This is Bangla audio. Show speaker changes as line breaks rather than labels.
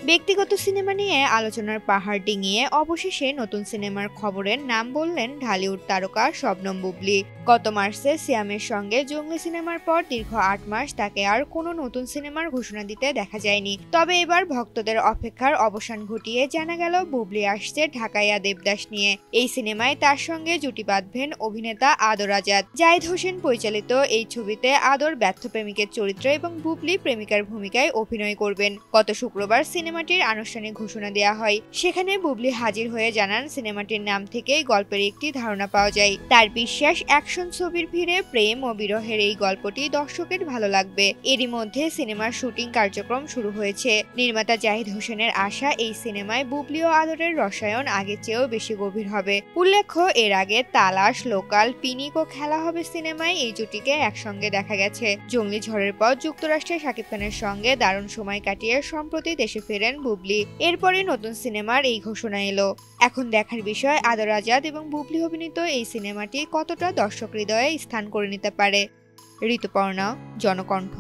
ব্যক্তিগত সিনেমা নিয়ে আলোচনার পাহাড় ডিঙিয়ে অবশেষে নতুন সিনেমার খবরের নাম বললেন ঢালিউড তারকা শবনম বুবলী। গত মার্চে সিয়ামের সঙ্গে জঙ্গলি সিনেমার পর দীর্ঘ ৮ মাস তাকে আর কোনো নতুন সিনেমার ঘোষণা দিতে দেখা যায়নি। তবে এবার ভক্তদের অপেক্ষার অবসান ঘটিয়ে জানা গেল বুবলী আসছে ঢাকাইয়া দেবদাস নিয়ে। এই সিনেমায় তার সঙ্গে জুটি বাঁধবেন অভিনেতা আদর আজাদ। জাহিদ হোসেন পরিচালিত এই ছবিতে আদর ব্যর্থ প্রেমিকের চরিত্র এবং বুবলী প্রেমিকার ভূমিকায় অভিনয় করবেন। গত শুক্রবার সিনেমাটির আনুষ্ঠানিক ঘোষণা দেওয়া হয়। সেখানে বুবলী হাজির হয়ে জানান, সিনেমাটির নাম থেকেই গল্পের একটি ধারণা পাওয়া যায়। তার বিশ্বাস, অ্যাকশন ছবির ভিড়ে প্রেম ও বিরহের এই গল্পটি দর্শকের ভালো লাগবে। এরই মধ্যে সিনেমার শুটিং কার্যক্রম শুরু হয়েছে। নির্মাতা জাহিদ হোসেনের আশা, এই সিনেমায় বুবলী ও আদরের রসায়ন আগের চেয়েও বেশি গভীর হবে। উল্লেখ্য, এর আগে তালাশ, লোকাল, পিনিক ও খেলা হবে সিনেমায় এই জুটিকে একসঙ্গে দেখা গেছে। জঙ্গলি ঝড়ের পর যুক্তরাষ্ট্রে শাকিব খানের সঙ্গে দারুণ সময় কাটিয়ে সম্প্রতি দেশে ফেরেন বুবলী। এরপরই নতুন সিনেমার এই ঘোষণা এলো। এখন দেখার বিষয়, আদর আজাদ এবং বুবলী অভিনীত এই সিনেমাটি কতটা দর্শক হৃদয়ে স্থান করে নিতে পারে। ঋতুপর্ণা, জনকণ্ঠ।